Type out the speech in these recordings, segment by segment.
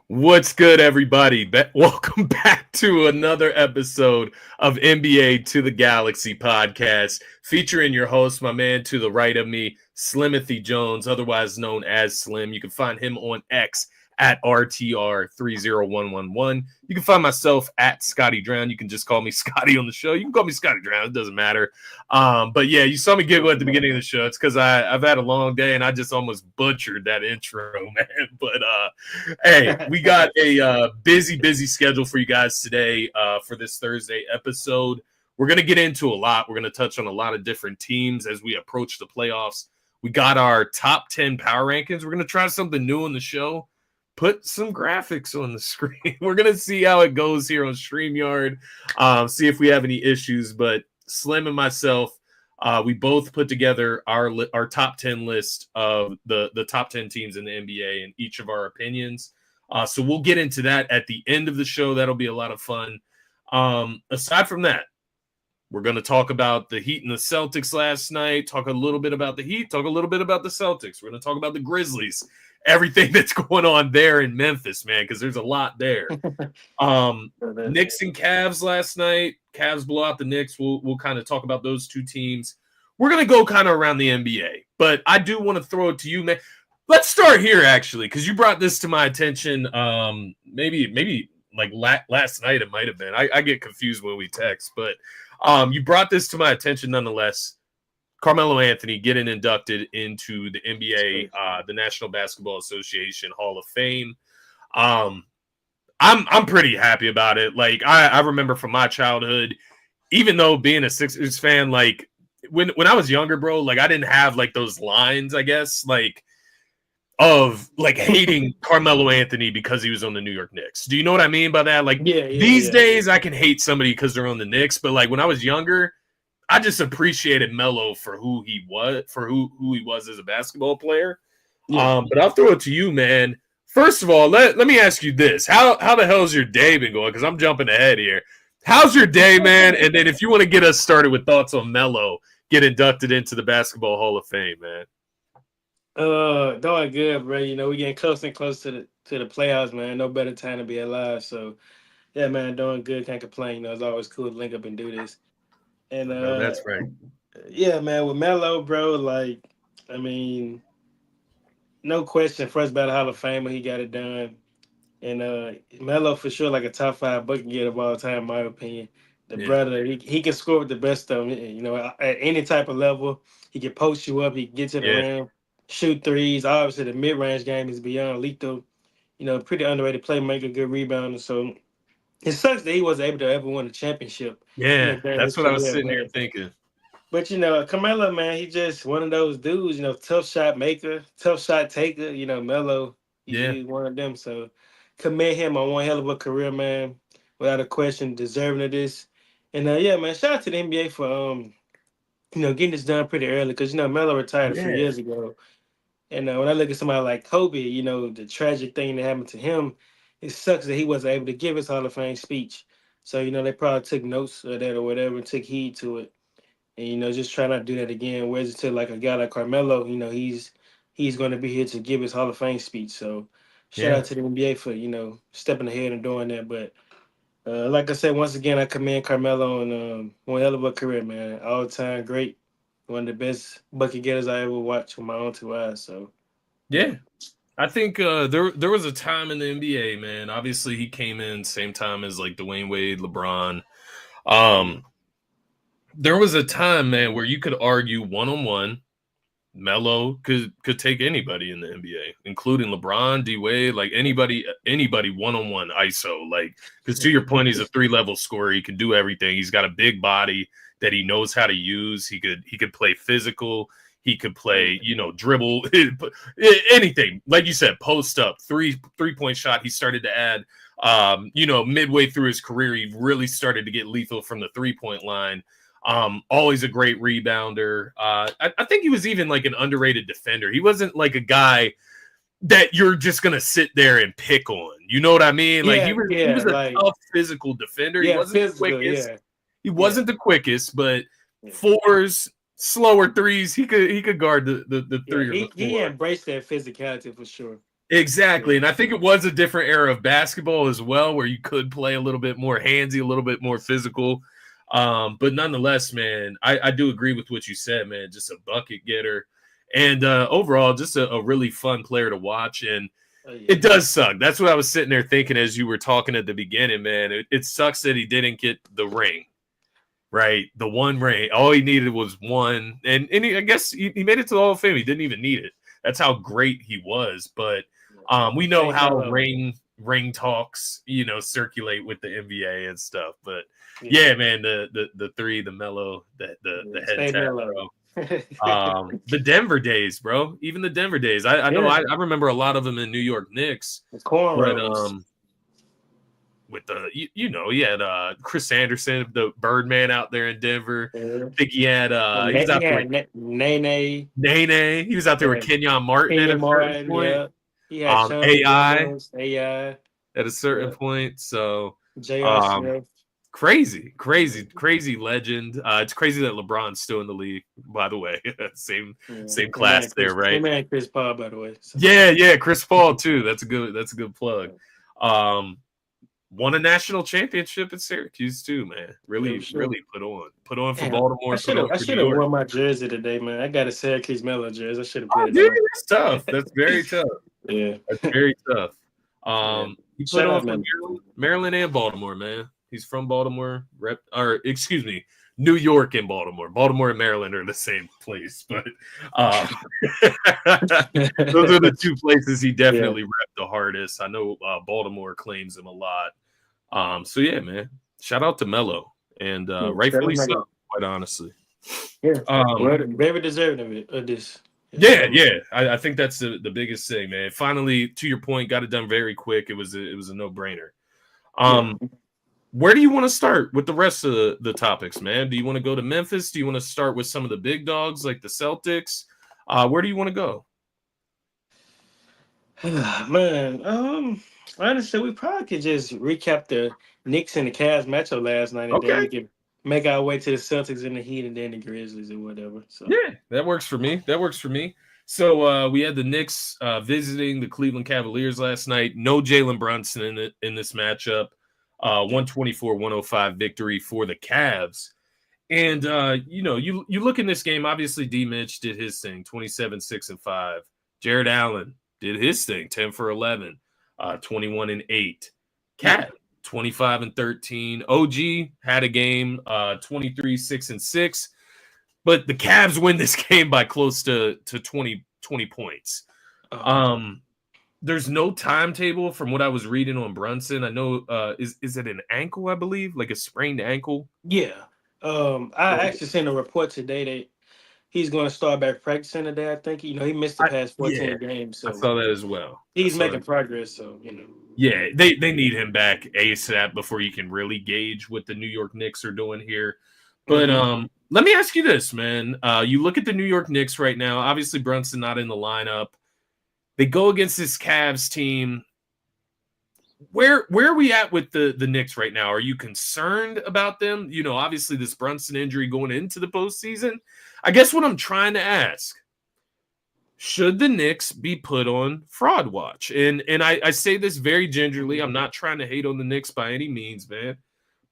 What's good, everybody? Welcome back to another episode of NBA to the Galaxy podcast, featuring your host, my man to the right of me, Slimothy Jones, otherwise known as Slim. You can find him on X at RTR30111. You can find myself at Scotty Drown. You can just call me Scotty on the show. You can call me Scotty Drown. It doesn't matter. But yeah, you saw me giggle at the beginning of the show. It's because I've had a long day and I just almost butchered that intro, man. But hey, we got a busy schedule for you guys today for this Thursday episode. We're going to get into a lot. We're going to touch on a lot of different teams as we approach the playoffs. We got our top 10 power rankings. We're going to try something new on the show. Put some graphics on the screen. We're going to see how it goes here on StreamYard, see if we have any issues. But Slim and myself, we both put together our top 10 list of the top 10 teams in the NBA and each of our opinions. So we'll get into that at the end of the show. That'll be a lot of fun. Aside from that, we're going to talk about the Heat and the Celtics last night, talk a little bit about the Heat, talk a little bit about the Celtics. We're going to talk about the Grizzlies, everything that's going on there in Memphis, man, because there's a lot there. Knicks and Cavs last night. Cavs blow out the Knicks. We'll kind of talk about those two teams. We're going to go kind of around the NBA, but I do want to throw it to you, man. Let's start here, actually, because you brought this to my attention. Maybe like last night it might have been. I get confused when we text, but you brought this to my attention nonetheless. Carmelo Anthony getting inducted into the NBA, the National Basketball Association Hall of Fame. I'm pretty happy about it. Like I remember from my childhood, even though being a Sixers fan, like when I was younger, bro, like I didn't have like those lines, I guess, like of like hating Carmelo Anthony because he was on the New York Knicks. Do you know what I mean by that? Like these days I can hate somebody because they're on the Knicks, but like when I was younger, I just appreciated Melo for who he was, who he was as a basketball player. But I'll throw it to you, man. First of all, let me ask you this. How the hell's your day been going? Because I'm jumping ahead here. How's your day, man? And then if you want to get us started with thoughts on Melo get inducted into the Basketball Hall of Fame, man. Doing good, bro. You know, we're getting closer and closer to the playoffs, man. No better time to be alive. So, yeah, man, doing good. Can't complain. You know, it's always cool to link up and do this. And No, that's right. yeah, man, with Melo, bro, like, I mean, no question, first ballot Hall of Famer, he got it done. And Melo for sure, like a top 5 bucket getter of all time, in my opinion. The brother, he can score with the best of them. You know, at any type of level, he can post you up. He can get to the rim, shoot threes. Obviously, the mid-range game is beyond lethal. You know, pretty underrated playmaker, good rebounder. So it sucks that he wasn't able to ever win a championship. Yeah, that's what I was sitting here thinking. But, you know, Carmelo, man, he just one of those dudes, you know, tough shot maker, tough shot taker. You know, Melo, he's one of them. So commend him on one hell of a career, man. Without a question, deserving of this. And, yeah, man, shout out to the NBA for, you know, getting this done pretty early because, you know, Melo retired a few years ago. And when I look at somebody like Kobe, you know, the tragic thing that happened to him, it sucks that he wasn't able to give his Hall of Fame speech. So, you know, they probably took notes of that or whatever and took heed to it. And, you know, just try not to do that again. Whereas it to like a guy like Carmelo, you know, he's going to be here to give his Hall of Fame speech. So shout out to the NBA for, you know, stepping ahead and doing that. But like I said, once again, I commend Carmelo on one hell of a career, man. All time great. One of the best bucket getters I ever watched with my own 2 eyes. So yeah. I think there was a time in the NBA, man. Obviously, he came in same time as like Dwayne Wade, LeBron. There was a time, man, where you could argue one-on-one. Melo could take anybody in the NBA, including LeBron, D Wade, like anybody one-on-one ISO. Like, because to your point, he's a 3-level scorer. He can do everything. He's got a big body that he knows how to use. He could play physical. He could play, you know, dribble, anything. Like you said, post up, three-point shot. He started to add, you know, midway through his career, he really started to get lethal from the 3-point line. Always a great rebounder. I think he was even like an underrated defender. He wasn't like a guy that you're just gonna sit there and pick on. You know what I mean? Like he was a tough physical defender. He wasn't the quickest. He wasn't the quickest, but fours, slower threes, he could guard the three or the four. He embraced that physicality for sure. Exactly. And I think it was a different era of basketball as well, where you could play a little bit more handsy, a little bit more physical. But nonetheless, man, I do agree with what you said, man. Just a bucket getter. And overall, just a really fun player to watch. And it does suck. That's what I was sitting there thinking as you were talking at the beginning, man. It sucks that he didn't get the ring, right? The one ring. All he needed was one. And I guess he made it to the Hall of Fame. He didn't even need it. That's how great he was. But we know how ring talks, circulate with the NBA and stuff. But yeah, man, the three, the Melo, the head tap, bro. The Denver days, bro. Even the Denver days. I know I remember a lot of them in New York Knicks. Cornrows. With he had Chris Anderson, the Birdman out there in Denver. I think he had he was out there with Nene. He was out there with Kenyon Martin at a certain point. Yeah. He had AI at a certain point. So crazy legend. It's crazy that LeBron's still in the league, by the way. same class there, right? Same man, Chris Paul, by the way. So. Yeah, Chris Paul too. That's a good plug. Won a national championship at Syracuse too, man. Really put on for Baltimore. I should have worn my jersey today, man. I got a Syracuse Melo jersey. I should have put it on. That's tough. That's very tough. Yeah, that's very tough. He put on for Maryland and Baltimore, man. He's from Baltimore, New York and Baltimore. Baltimore and Maryland are the same place, but those are the two places he definitely repped the hardest. I know Baltimore claims him a lot. So yeah, man. Shout out to Melo, and rightfully so, quite honestly. Yeah, very deserving of this. Yeah. I think that's the biggest thing, man. Finally, to your point, got it done very quick. It was a no-brainer. Where do you want to start with the rest of the topics, man? Do you want to go to Memphis? Do you want to start with some of the big dogs like the Celtics? Where do you want to go? Man, honestly, we probably could just recap the Knicks and the Cavs matchup last night, and then we can make our way to the Celtics and the Heat and then the Grizzlies or whatever. So yeah, that works for me. So we had the Knicks visiting the Cleveland Cavaliers last night. No Jalen Brunson in this matchup. 124-105 victory for the Cavs. And you look in this game, obviously D Mitch did his thing, 27, 6 and 5. Jared Allen did his thing, 10 for 11, 21 and 8. Cat 25 and 13. OG had a game, 23, 6 and 6. But the Cavs win this game by close to 20 points. There's no timetable from what I was reading on Brunson. I know, is it an ankle, I believe, like a sprained ankle? Yeah. I actually seen a report today that he's going to start back practicing today. I think, he missed the past 14 games. So I saw that as well. He's making progress, so, Yeah, they need him back ASAP before you can really gauge what the New York Knicks are doing here. But let me ask you this, man. You look at the New York Knicks right now. Obviously, Brunson not in the lineup. They go against this Cavs team. Where are we at with the Knicks right now? Are you concerned about them? Obviously this Brunson injury going into the postseason. I guess what I'm trying to ask, should the Knicks be put on fraud watch? And I say this very gingerly. I'm not trying to hate on the Knicks by any means, man.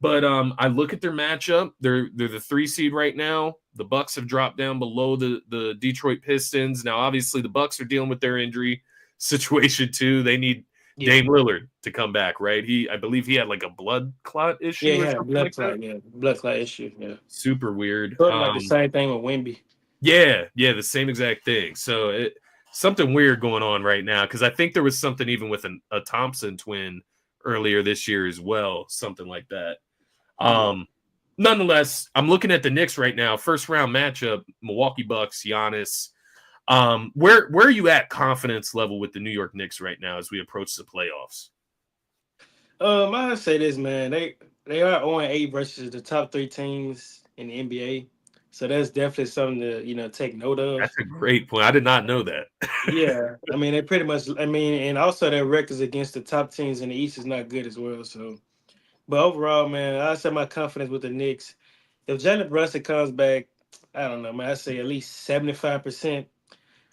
But I look at their matchup. They're the 3 seed right now. The Bucks have dropped down below the Detroit Pistons. Now, obviously, the Bucks are dealing with their injury situation too. They need Dame Lillard to come back, right? I believe he had like a blood clot issue. Yeah, blood clot issue. Yeah, super weird. Like the same thing with Wemby. Yeah, the same exact thing. So something weird going on right now, because I think there was something even with a Thompson twin earlier this year as well, something like that. Nonetheless, I'm looking at the Knicks right now. First round matchup, Milwaukee Bucks, Giannis. Where are you at confidence level with the New York Knicks right now as we approach the playoffs? I say this, man. They are 0-8 versus the top 3 teams in the NBA. So that's definitely something to take note of. That's a great point. I did not know that. Yeah, they pretty much. And also their records against the top teams in the East is not good as well. So. But overall, man, I say my confidence with the Knicks. If Jalen Brunson comes back, I don't know, man, I say at least 75%.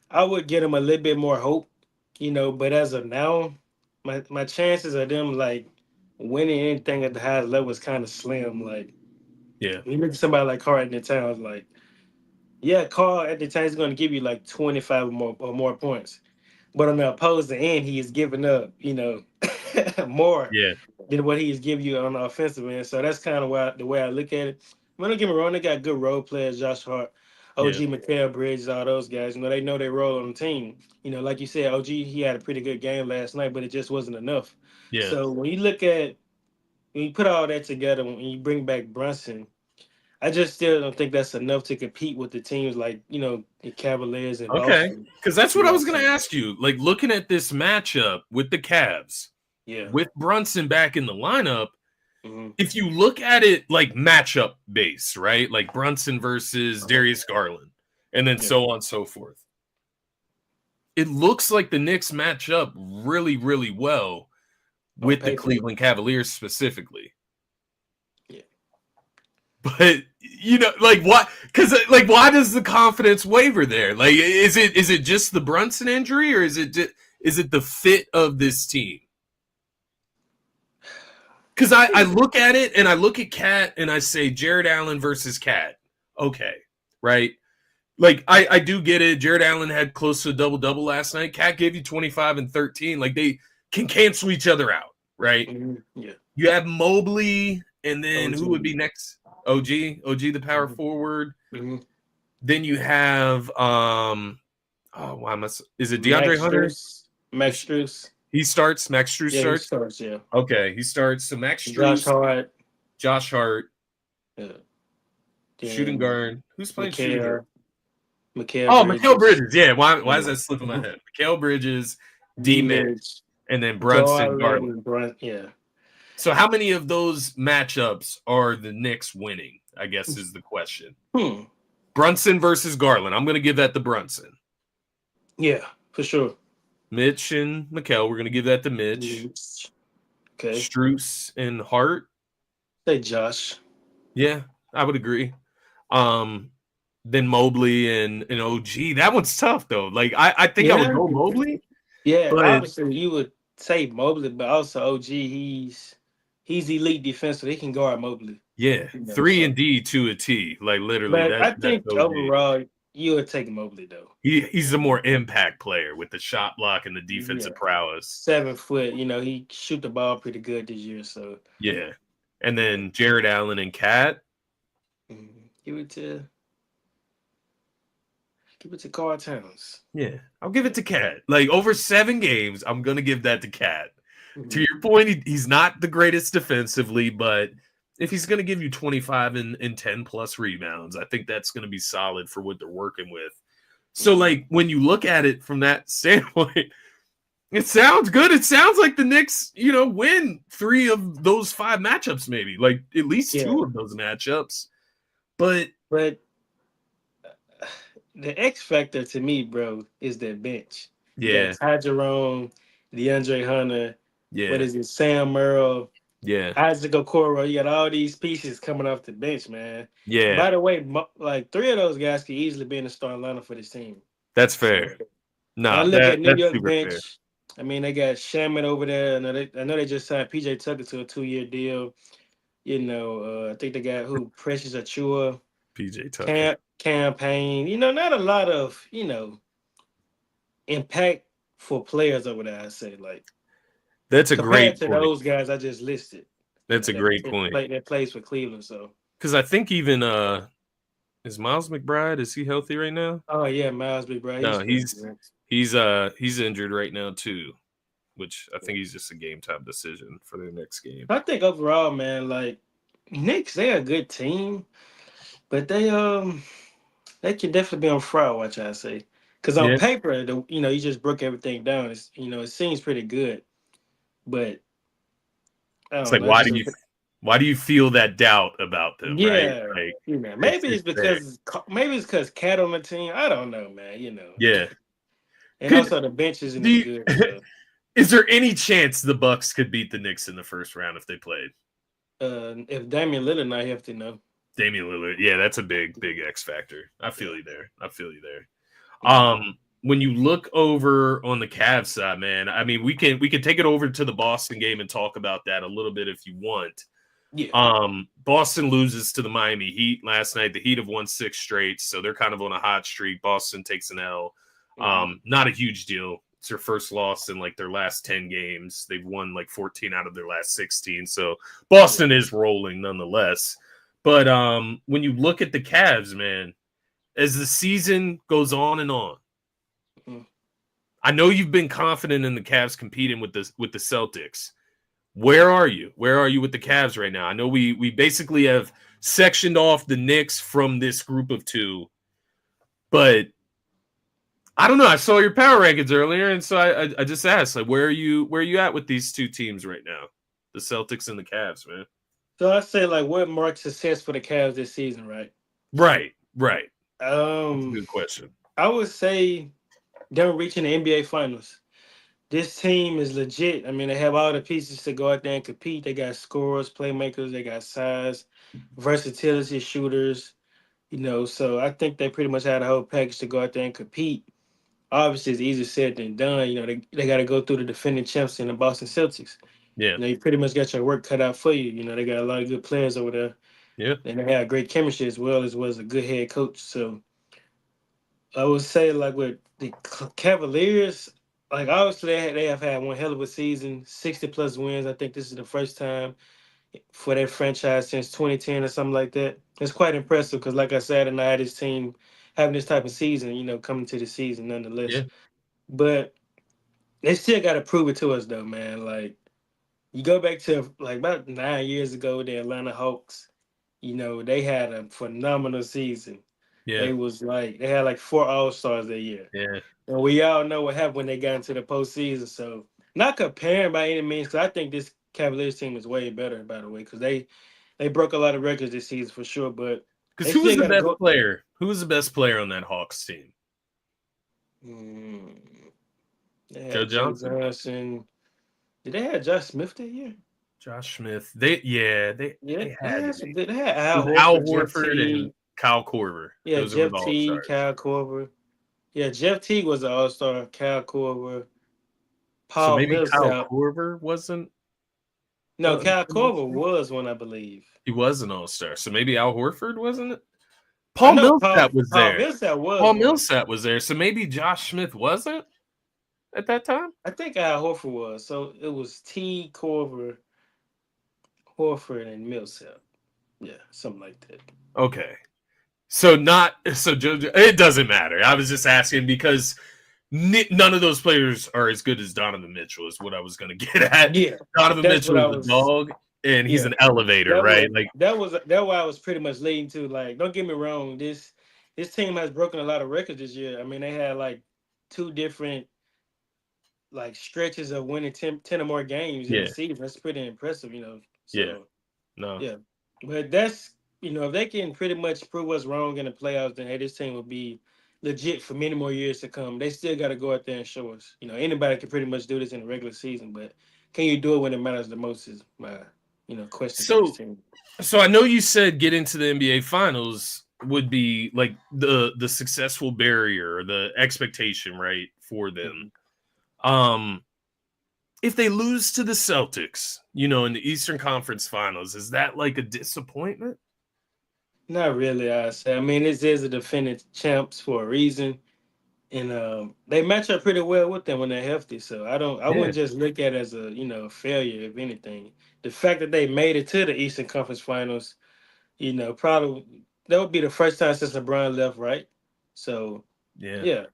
I would get him a little bit more hope But as of now, my chances of them like winning anything at the highest level is kind of slim. Like Yeah. when you look at somebody like Carl at the time, like yeah, Carl at the time is going to give you like 25 or more points, but on the opposing end, he is giving up, more Yeah. than what he is giving you on the offensive end. So that's kind of the way I look at it. Don't get me wrong, they got good role players, Josh Hart, Yeah. OG Mikal Bridges, all those guys. They know their role on the team. Like you said, OG, he had a pretty good game last night, but it just wasn't enough. Yeah. So when you put all that together, when you bring back Brunson, I just still don't think that's enough to compete with the teams like, the Cavaliers and Okay. Boston. Because that's what I was going to So, ask you. Like, looking at this matchup with the Cavs, yeah. with Brunson back in the lineup, Mm-hmm. if you look at it like matchup based, right? Like Brunson versus Darius Garland, and then so on and so forth. It looks like the Knicks match up really, really well with the Cleveland Cavaliers specifically. Yeah. But like what? Because like, why does the confidence waver there? Like, is it just the Brunson injury, or is it the fit of this team? Because I look at it and I look at Cat and I say Jared Allen versus Cat. Okay, right? Like I do get it. Jared Allen had close to a double-double last night. Cat gave you 25 and 13. Like they can cancel each other out, right? Mm-hmm. Yeah. You have Mobley, and then OG. who would be next? OG, the power forward. Mm-hmm. Then you have is it DeAndre Hunter? Max Strus. He starts. Max Strus starts. He starts. Yeah. Okay, he starts. So Max Strus, Josh Hart, yeah. shooting guard. Who's playing shooting guard? Mikal Bridges. Yeah. Why is that slipping my head? Mikal Bridges, D-Mitch, and then Brunson Garland. Yeah. So how many of those matchups are the Knicks winning, I guess is the question. Brunson versus Garland. I'm going to give that to Brunson. Yeah, for sure. Mitch and Mikal, we're going to give that to Mitch. Okay. Strus and Hart. Say Josh. Yeah, I would agree. Then Mobley and OG. That one's tough, though. Like, I think I would go Mobley. Yeah, obviously you would say Mobley, but also OG, he's elite defensive. He can guard Mobley. Yeah, 3 and D to a T. Like, literally. But I think overall, you would take Mobley, though. He's a more impact player with the shot block and the defensive prowess. 7 foot. He shoot the ball pretty good this year. So yeah. And then Jared Allen and Cat. Give it to Karl Towns. Yeah, I'll give it to Cat. Like, over 7 games, I'm going to give that to Cat. To your point, he's not the greatest defensively, but if he's going to give you 25 and 10 plus rebounds, I think that's going to be solid for what they're working with. So, like, when you look at it from that standpoint, it sounds good. It sounds like the Knicks, win 3 of those 5 matchups, maybe. Like, at least 2 of those matchups. But the X factor to me, bro, is that bench. Yeah. Ty Jerome, DeAndre Hunter. Yeah. What is it? Sam Merrill. Yeah. Isaac Okoro. You got all these pieces coming off the bench, man. Yeah. By the way, like 3 of those guys could easily be in the starting lineup for this team. That's fair. No, I look at New York bench. Fair. I mean, they got Shaman over there. I know they just signed PJ Tucker to a 2-year deal. I think they got Precious Achua. PJ Tucker. Campaign. Not a lot of, impactful players over there, I say. Like, that's a great point. Those guys I just listed. That's a great point. That plays for Cleveland, so. Because I think even is Miles McBride, is he healthy right now? Oh yeah, Miles McBride. No, he's injured right now too, which I think he's just a game time decision for their next game. I think overall, man, like Knicks, they're a good team, but they can definitely be on fraud watch, I say. Because on paper, you just broke everything down. It's, it seems pretty good, but it's like, why do you feel that doubt about them? Yeah, right? Like, maybe it's because Cat on the team. I don't know, man. Yeah, and also the bench isn't as good. So. Is there any chance the Bucks could beat the Knicks in the first round if they played? If Damian Lillard not healthy, no. Damian Lillard, yeah, that's a big X factor. I feel you there. when you look over on the Cavs side, man, I mean, we can take it over to the Boston game and talk about that a little bit if you want. Yeah. Boston loses to the Miami Heat last night. The Heat have won 6 straight, so they're kind of on a hot streak. Boston takes an L. Not a huge deal. It's their first loss in like their last 10 games. They've won like 14 out of their last 16. So Boston is rolling nonetheless. But when you look at the Cavs, man, as the season goes on and on, I know you've been confident in the Cavs competing with the Celtics. Where are you? Where are you with the Cavs right now? I know we basically have sectioned off the Knicks from this group of 2, but I don't know. I saw your power rankings earlier, and so I just asked, like, where are you at with these 2 teams right now, the Celtics and the Cavs, man? So I say, like, what marks success for the Cavs this season, right? Right. That's a good question. I would say them reaching the NBA Finals. This team is legit. I mean, they have all the pieces to go out there and compete. They got scorers, playmakers, they got size, versatility, shooters. So I think they pretty much had a whole package to go out there and compete. Obviously, it's easier said than done. They got to go through the defending champs in the Boston Celtics. Yeah. You pretty much got your work cut out for you. They got a lot of good players over there. Yeah. And they have great chemistry as well as a good head coach. So I would say, like, with the Cavaliers, like, obviously they have had one hell of a season, 60-plus wins. I think this is the first time for that franchise since 2010 or something like that. It's quite impressive because, like I said, and I had this team having this type of season, coming to the season nonetheless. Yeah. But they still got to prove it to us, though, man. Like, you go back to, like, about 9 years ago, the Atlanta Hawks, they had a phenomenal season. Yeah. They had like 4 All-Stars that year. Yeah. And we all know what happened when they got into the postseason. So, not comparing by any means, because I think this Cavaliers team is way better, by the way, because they broke a lot of records this season for sure. But because who was the best player? Who was the best player on that Hawks team? Joe Johnson. Did they have Josh Smith that year? Josh Smith. They had Al Horford and Kyle Korver. Yeah, Jeff Teague, Kyle Korver. Yeah, Jeff Teague was an All-Star. Kyle Korver. Paul Millsap. Kyle Korver wasn't? No, Kyle Korver was one, I believe. He was an All-Star. So maybe Al Horford wasn't it? Paul Millsap was there. Paul Millsap was there. So maybe Josh Smith wasn't at that time? I think Al Horford was. So it was Teague, Korver, Horford, and Millsap. Yeah, something like that. Okay. It doesn't matter. I was just asking because none of those players are as good as Donovan Mitchell is what I was going to get at. Yeah. Donovan Mitchell is a dog and he's an elevator, right? That's what I was pretty much leading to. Like, don't get me wrong, this team has broken a lot of records this year. I mean, they had like 2 different like stretches of winning 10 or more games in the season. That's pretty impressive, So, yeah. But that's if they can pretty much prove us wrong in the playoffs, then hey, this team will be legit for many more years to come. They still got to go out there and show us. Anybody can pretty much do this in the regular season, but can you do it when it matters the most is my question. So I know you said get into the NBA Finals would be like the successful barrier or the expectation, right, for them. If they lose to the Celtics, in the Eastern Conference Finals, is that like a disappointment? Not really, I say. I mean, this is a defending champs for a reason, and they match up pretty well with them when they're healthy. So I wouldn't just look at it as a failure, if anything. The fact that they made it to the Eastern Conference Finals, probably that would be the first time since LeBron left, right? So yeah.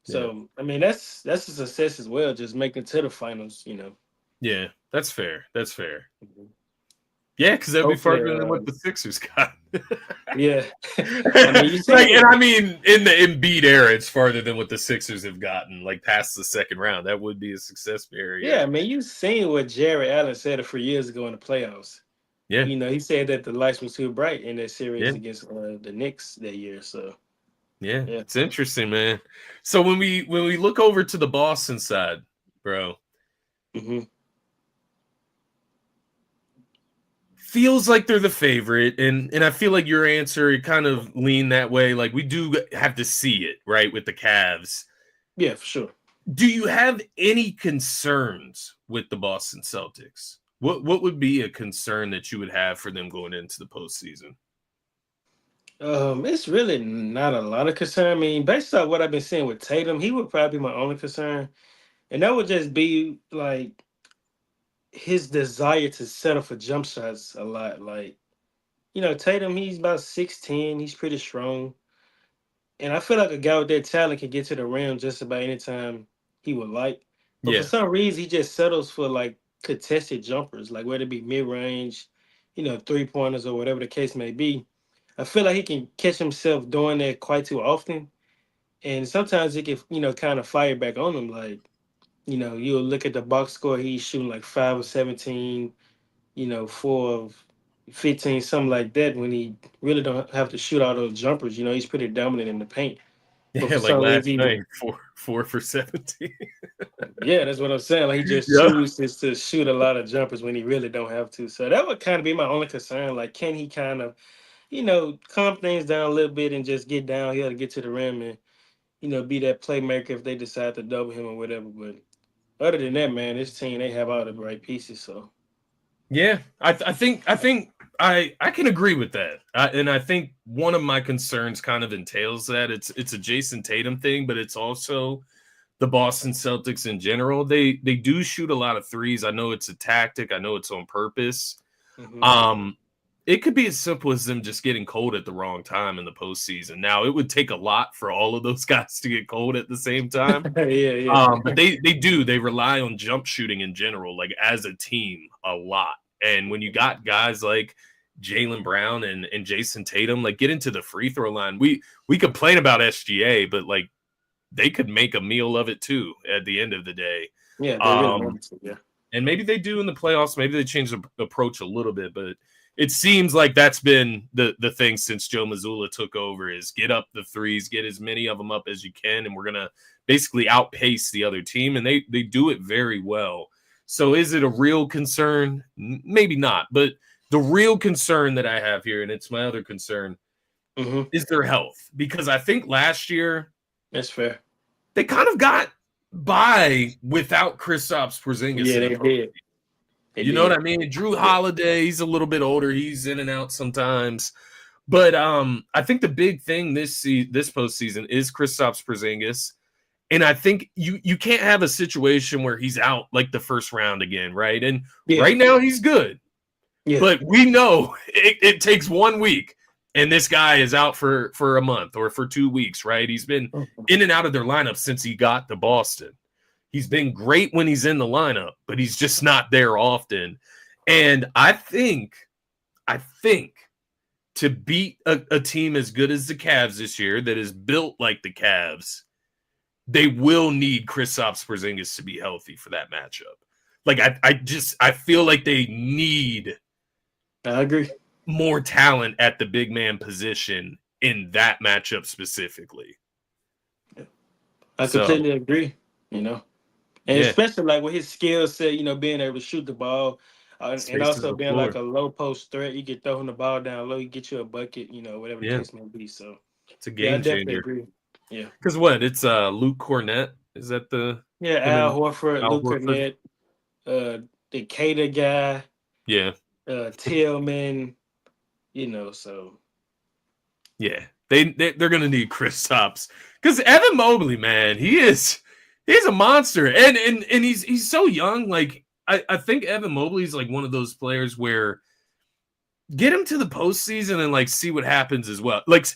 So I mean, that's a success as well. Just making it to the finals, Yeah, that's fair. Mm-hmm. Yeah, because that'd be farther than what the Sixers got. Yeah. I mean, in the Embiid era, it's farther than what the Sixers have gotten, like past the second round. That would be a success barrier. Yeah, I mean, you've seen what Jared Allen said a few years ago in the playoffs. Yeah. He said that the lights were too bright in that series against the Knicks that year. So yeah, it's interesting, man. So when we look over to the Boston side, bro, feels like they're the favorite, and I feel like your answer kind of leaned that way. Like, we do have to see it, right, with the Cavs. Yeah, for sure. Do you have any concerns with the Boston Celtics? What would be a concern that you would have for them going into the postseason? It's really not a lot of concern. I mean, based on what I've been seeing with Tatum, he would probably be my only concern, and that would just be like his desire to settle for jump shots a lot. Like, Tatum, he's about 6'10", he's pretty strong. And I feel like a guy with that talent can get to the rim just about any time he would like. But for Yeah. some reason, he just settles for like contested jumpers, like whether it be mid range, 3-pointers or whatever the case may be. I feel like he can catch himself doing that quite too often. And sometimes it can, kind of fire back on him. Like, you'll look at the box score, he's shooting like 5 of 17, 4 of 15, something like that, when he really don't have to shoot all those jumpers. He's pretty dominant in the paint. But Yeah, for like some last reason, night, four for 17. yeah, that's what I'm saying. Like he just Yeah. chooses to shoot a lot of jumpers when he really don't have to. So that would kind of be my only concern. Like, can he kind of, calm things down a little bit and just get down here to get to the rim and, be that playmaker if they decide to double him or whatever. But other than that, man, this team, they have all the right pieces. So Yeah, I think I can agree with that, and I think one of my concerns kind of entails that it's a Jason Tatum thing, but it's also the Boston Celtics in general. They do shoot a lot of threes. I know it's a tactic. I know it's on purpose. mhm. Um, it could be as simple as them just getting cold at the wrong time in the postseason. Now, it would take a lot for all of those guys to get cold at the same time. Yeah. But they rely on jump shooting in general, like as a team, a lot. And when you got guys like Jaylen Brown and Jason Tatum, like get into the free throw line. We complain about SGA, but like they could make a meal of it too at the end of the day. Yeah, they really Um, want to. Yeah. and maybe they do in the playoffs. Maybe they change the approach a little bit, but it seems like that's been the thing since Joe Mazzulla took over is get up the threes, get as many of them up as you can, and we're gonna basically outpace the other team, and they do it very well. So is it a real concern? Maybe not, but the real concern that I have here, and it's my other concern, Mm-hmm. is their health. Because I think last year That's fair. they kind of got by without Kristaps Porzingis Yeah, in the they post. did. They You know what did. I mean? Drew Yeah. Holiday, he's a little bit older. He's in and out sometimes. But I think the big thing this postseason is Kristaps Porzingis. And I think you can't have a situation where he's out like the first round again, right? And Yeah. right now he's good. Yeah. But we know it takes 1 week and this guy is out for a month or for 2 weeks, right? He's been in and out of their lineup since he got to Boston. He's been great when he's in the lineup, but he's just not there often. And I think to beat a team as good as the Cavs this year that is built like the Cavs, they will need Kristaps Porzingis to be healthy for that matchup. Like I feel like they need I agree. more talent at the big man position in that matchup specifically. I completely agree. And yeah, especially like with his skill set, being able to shoot the ball, and spaces also the being floor. like a low post threat, you can throw him the ball down low, you get you a bucket, whatever the Yeah, case may be. So it's a yeah, I game definitely changer. agree. Yeah. Because what? It's Luke Cornett. Is that the Yeah, him Al and Horford, Al Luke Horford? Cornett, the Cater guy, Yeah, Tillman, so yeah. They're gonna need Kristaps because Evan Mobley, man, he's a monster, and he's so young. Like I think Evan Mobley's like one of those players where get him to the postseason and like see what happens as well. Like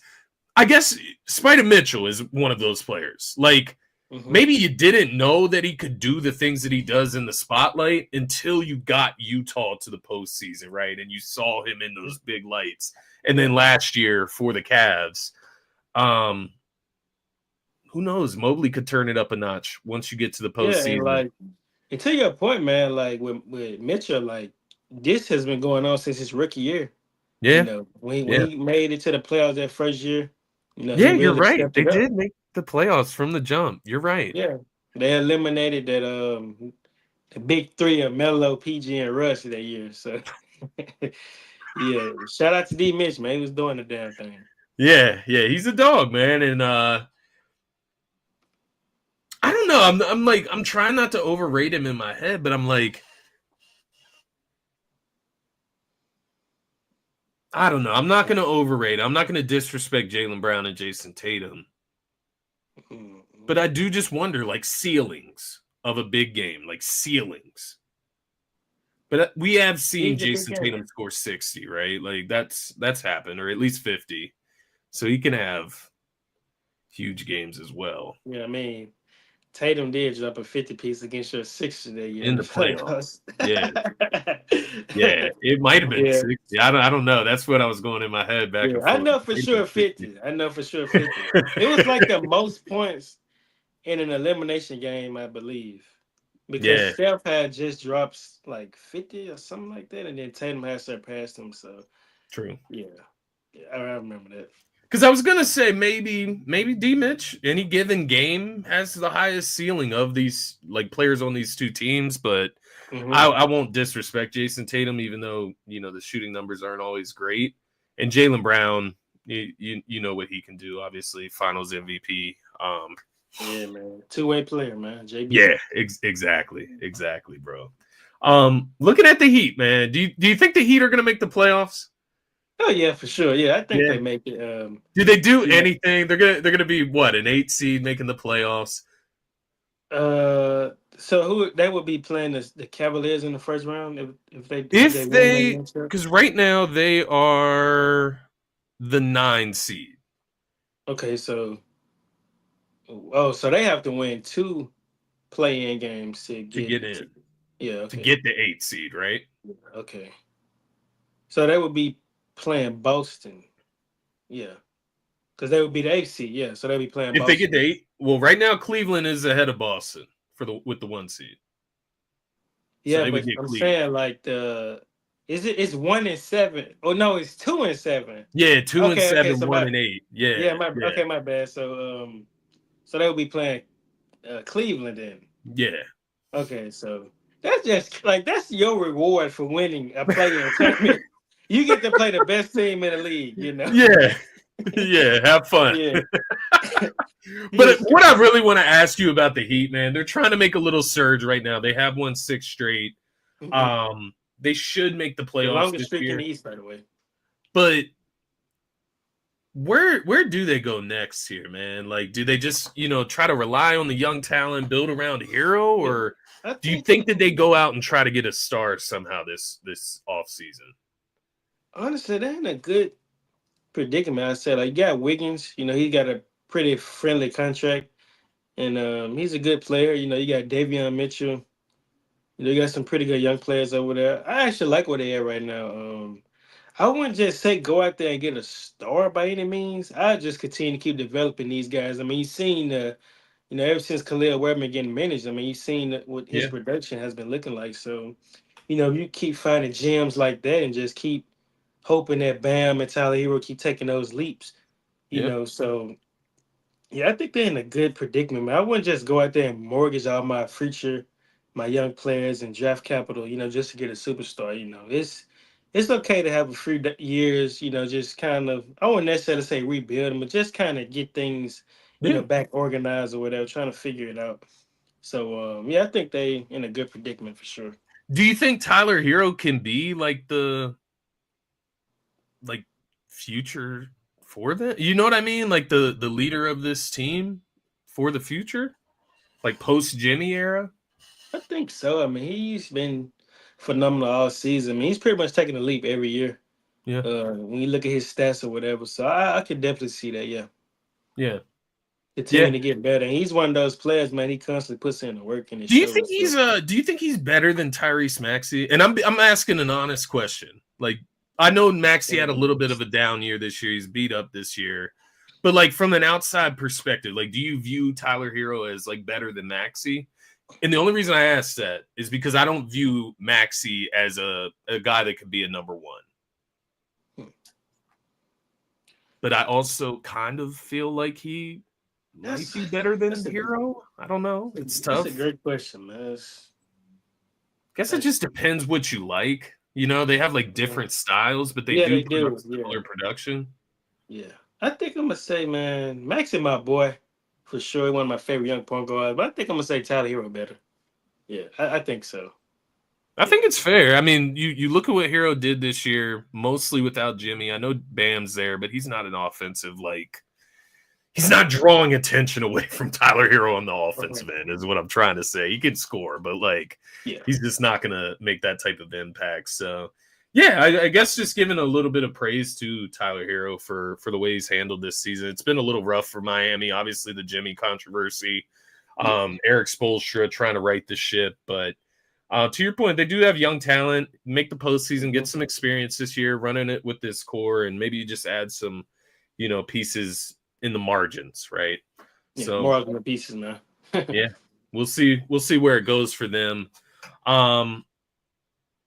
I guess Spider Mitchell is one of those players. Like maybe you didn't know that he could do the things that he does in the spotlight until you got Utah to the postseason, right? And you saw him in those big lights. And then last year for the Cavs, who knows? Mobley could turn it up a notch once you get to the yeah, and postseason. like, and to your point, man, like with Mitchell, like this has been going on since his rookie year. Yeah, When he made it to the playoffs that first year, he yeah, you're really right. stepped They it up. did make the playoffs from the jump. You're right. Yeah, they eliminated that the big three of Melo, PG, and Russ that year. So yeah, shout out to D Mitch, man. He was doing the damn thing. Yeah, he's a dog, man. And know. I'm trying not to overrate him in my head, but I'm like, I don't know. I'm not going to overrate. I'm not going to disrespect Jaylen Brown and Jason Tatum. But I do just wonder, like, ceilings of a big game, like ceilings. But we have seen Jason Tatum score 60, right? Like, that's happened, or at least 50. So he can have huge games as well. Yeah, I mean, Tatum did drop a 50-piece against your Sixers that year in the playoffs. Yeah. Yeah, it might have been 60. I don't know. That's what I was going in my head back and forth. I know for sure 50. I know for sure 50. It was like the most points in an elimination game, I believe. Because Steph had just dropped like 50 or something like that, and then Tatum had surpassed him. So true. Yeah, I remember that. Because I was gonna say maybe D Mitch any given game has the highest ceiling of these like players on these two teams, but I won't disrespect Jason Tatum, even though the shooting numbers aren't always great. And Jaylen Brown, you know what he can do. Obviously, Finals MVP. Yeah, man, two-way player, man. JB. Yeah, exactly, bro. Looking at the Heat, man. Do you think the Heat are gonna make the playoffs? Oh yeah, for sure. Yeah, I think they make it. Do they do anything? They're gonna be what, an 8 seed making the playoffs? So who they would be playing the Cavaliers in the first round if they because right now they are the 9 seed. Okay, so so they have to win 2 play-in games to get in. To get the 8 seed, right? Okay. So they would be playing Boston. Yeah. Because they would be the 8 seed. Yeah. So they'd be playing if Boston. They get the 8. Well, right now Cleveland is ahead of Boston with the 1 seed. Yeah, so but I'm saying like it's 1-7. Oh no, it's 2-7. Yeah, 2-7, so 1-8. Yeah. Okay, my bad. So so they would be playing Cleveland then. Yeah. Okay, so that's just like that's your reward for winning a play-in tournament. You get to play the best team in the league, Yeah. Yeah, have fun. Yeah. But what I really want to ask you about the Heat, man, they're trying to make a little surge right now. They have won 6 straight. They should make the playoffs. The longest streak in the East, by the way. But where do they go next here, man? Like, do they just try to rely on the young talent, build around Hero, or do you think that they go out and try to get a star somehow this offseason? Honestly, they're in a good predicament. I said, like, you got Wiggins. He got a pretty friendly contract, and he's a good player. You got Davion Mitchell. You got some pretty good young players over there. I actually like where they are right now. I wouldn't just say go out there and get a star by any means. I just continue to keep developing these guys. I mean, you've seen ever since Khalil Webber getting managed, I mean, you've seen what his production has been looking like. So, you keep finding gems like that and just keep hoping that Bam and Tyler Hero keep taking those leaps. So I think they're in a good predicament, man. I wouldn't just go out there and mortgage all my future, my young players and draft capital, just to get a superstar. It's okay to have a few years, just kind of, I wouldn't necessarily say rebuild them, but just kind of get things, back organized or whatever, trying to figure it out. So, I think they in a good predicament for sure. Do you think Tyler Hero can be like the future for them? You know what I mean? Like the leader of this team for the future? Like post Jimmy era? I think so. I mean, he's been phenomenal all season. I mean, he's pretty much taking a leap every year. Yeah. When you look at his stats or whatever. So I could definitely see that, yeah. Yeah. Continuing to get better. And he's one of those players, man, he constantly puts in the work in his Do you think he's better than Tyrese Maxey? And I'm asking an honest question. Like, I know Maxey had a little bit of a down year this year. He's beat up this year. But like from an outside perspective, like do you view Tyler Hero as like better than Maxey? And the only reason I ask that is because I don't view Maxey as a guy that could be a number 1. But I also kind of feel like he might be better than Hero. I don't know. It's tough. That's a great question, man. Guess it just depends what you like. They have like different styles, but they do similar production. Yeah. I think I'm going to say, man, Maxey, my boy, for sure. One of my favorite young point guards. But I think I'm gonna say Tyler Hero better. Yeah, I think so. I think it's fair. I mean, you look at what Hero did this year, mostly without Jimmy. I know Bam's there, but he's not an offensive he's not drawing attention away from Tyler Hero on the offensive end, is what I'm trying to say. He can score, but he's just not going to make that type of impact. So, yeah, I guess just giving a little bit of praise to Tyler Hero for the way he's handled this season. It's been a little rough for Miami. Obviously, the Jimmy controversy, Eric Spoelstra trying to right the ship, but to your point, they do have young talent. Make the postseason, get some experience this year, running it with this core, and maybe you just add some, pieces in the margins, right? Yeah, so more of the pieces, man. Yeah, we'll see. We'll see where it goes for them.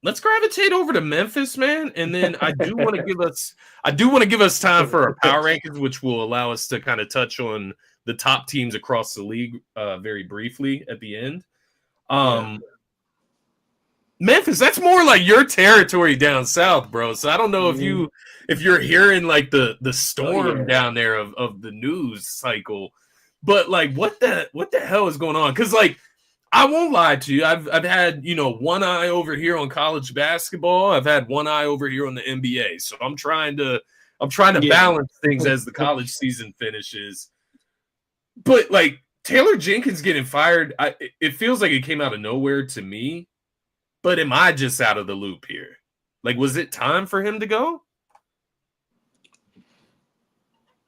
Let's gravitate over to Memphis, man, and then I do want to give us time for our power rankings, which will allow us to kind of touch on the top teams across the league very briefly at the end. Memphis, that's more like your territory down south, bro. So I don't know if you're hearing like the storm down there of the news cycle, but like what the hell is going on? Because I won't lie to you, I've had one eye over here on college basketball, I've had one eye over here on the NBA. So I'm trying to balance things as the college season finishes. But Taylor Jenkins getting fired, it feels like it came out of nowhere to me. But am I just out of the loop here? Was it time for him to go?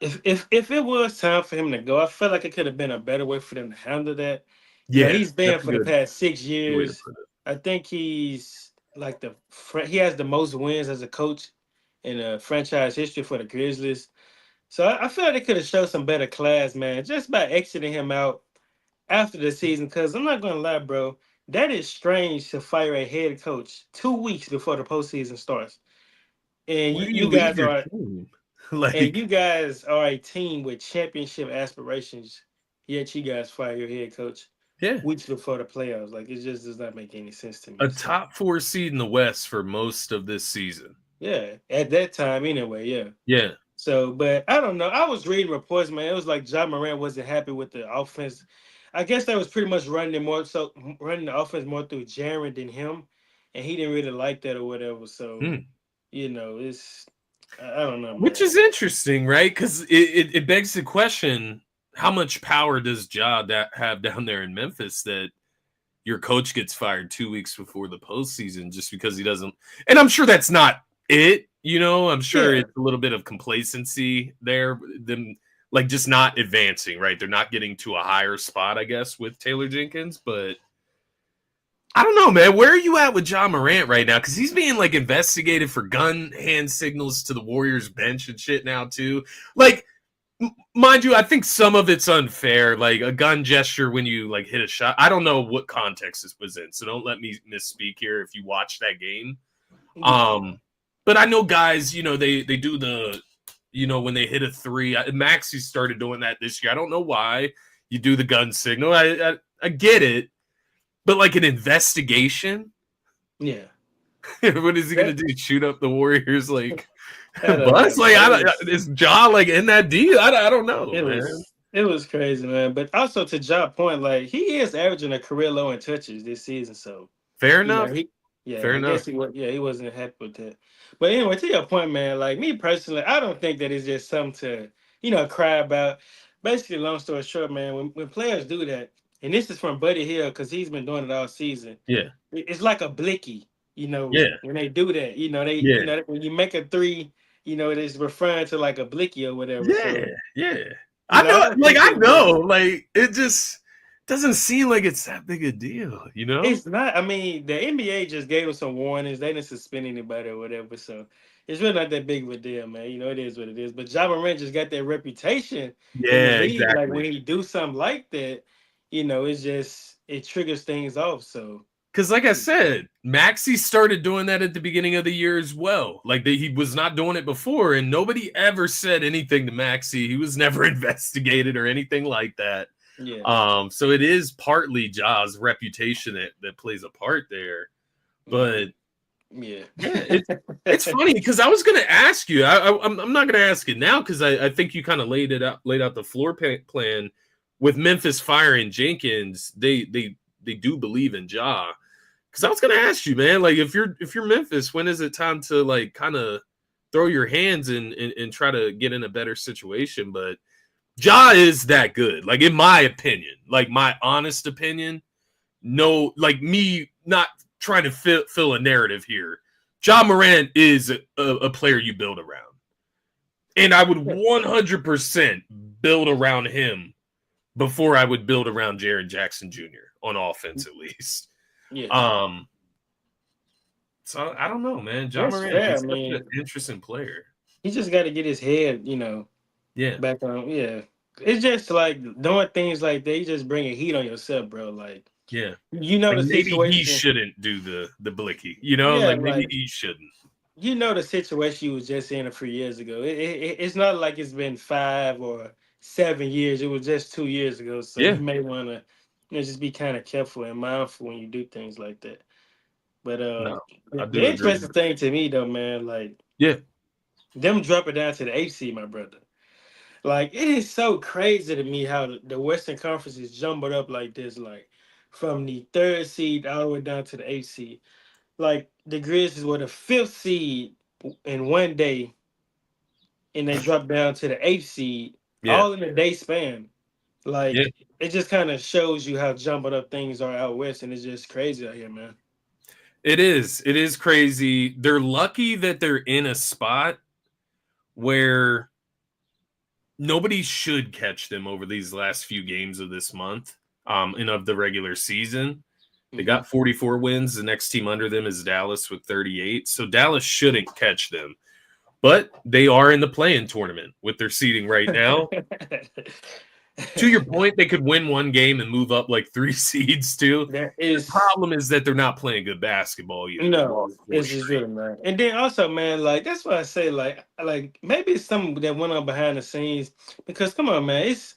If it was time for him to go, I feel like it could have been a better way for them to handle that. Yeah, he's been for the past 6 years. I think he's he has the most wins as a coach in franchise history for the Grizzlies. So I feel like they could have showed some better class, man, just by exiting him out after the season. Because I'm not going to lie, bro. That is strange to fire a head coach 2 weeks before the postseason starts, and you guys are and you guys are a team with championship aspirations. Yet you guys fire your head coach weeks before the playoffs. It just does not make any sense to me. A top 4 seed in the West for most of this season. Yeah, at that time anyway. Yeah. So, but I don't know. I was reading reports, man. It was like Ja Morant wasn't happy with the offense. I guess they was pretty much running the offense more through Jaren than him, and he didn't really like that or whatever. So, it's I don't know, man. Which is interesting, right? Because it begs the question: how much power does Ja have down there in Memphis that your coach gets fired 2 weeks before the postseason just because he doesn't? And I'm sure that's not it. I'm sure it's a little bit of complacency there. Them. Just not advancing, right? They're not getting to a higher spot, I guess, with Taylor Jenkins. But I don't know, man. Where are you at with Ja Morant right now? Because he's being investigated for gun hand signals to the Warriors bench and shit now too. Mind you, I think some of it's unfair. A gun gesture when you hit a shot. I don't know what context this was in, so don't let me misspeak here if you watch that game. But I know guys, they do the. When they hit a three, Maxey started doing that this year. I don't know why you do the gun signal. I get it, but an investigation. Yeah. What is he gonna do? Shoot up the Warriors bus? Is Ja in that deal? I don't know. It was crazy, man. But also to Ja's point, he is averaging a career low in touches this season. So fair enough. Fair enough. He wasn't happy with that. But anyway, to your point, man, me personally, I don't think that it's just something to, cry about. Basically, long story short, man, when players do that, and this is from Buddy Hield because he's been doing it all season. Yeah. It's like a blicky, when they do that, when you make a three, it's referring to a blicky or whatever. I know. It just doesn't seem like it's that big a deal, It's not. I mean, the NBA just gave them some warnings. They didn't suspend anybody or whatever. So it's really not that big of a deal, man. It is what it is. But Ja Morant just got that reputation. Yeah, exactly. When he do something like that, it triggers things off. So because like I said, Maxey started doing that at the beginning of the year as well. He was not doing it before, and nobody ever said anything to Maxey. He was never investigated or anything like that. Yeah. So it is partly Ja's reputation that plays a part there, but it's funny because I was going to ask you. I'm not going to ask it now because I think you kind of laid out the floor plan with Memphis firing Jenkins, they do believe in Ja. Because I was gonna ask you, man, like if you're Memphis, when is it time to like kind of throw your hands in and try to get in a better situation? But Ja is that good, like in my opinion, like my honest opinion. No, like me not trying to fill a narrative here. Ja Morant is a player you build around. And I would 100% build around him before I would build around Jaren Jackson Jr. on offense, at least. Yeah. So I don't know, man. Ja That's Morant fair, is such man. an interesting player. He just got to get his head, back on. Yeah. It's just like doing things like that. You just bringing heat on yourself, bro. Like, yeah, the maybe he situation. shouldn't do the blicky. Yeah, like maybe he shouldn't. The situation you was just in a few years ago. It's not like it's been 5 or 7 years. It was just 2 years ago. So you may want to, just be kind of careful and mindful when you do things like that. But No, I do the agree. interesting thing to me though, man, like them dropping down to the 8th seed, my brother. Like it is so crazy to me how the Western Conference is jumbled up like this, like from the 3rd seed all the way down to the 8th seed. Like the Grizzlies were the 5th seed in one day, and they dropped down to the 8th seed all in a day span. Like it just kind of shows you how jumbled up things are out west, and it's just crazy out here, man. It is crazy. They're lucky that they're in a spot where nobody should catch them over these last few games of this month, and of the regular season. They got 44 wins. The next team under them is Dallas with 38. So Dallas shouldn't catch them. But they are in the play-in tournament with their seeding right now. To your point, they could win one game and move up like 3 seeds too. The problem is that they're not playing good basketball yet. No, it's just really, man. And then also, man, like that's why I say, like maybe it's something that went on behind the scenes. Because come on, man, it's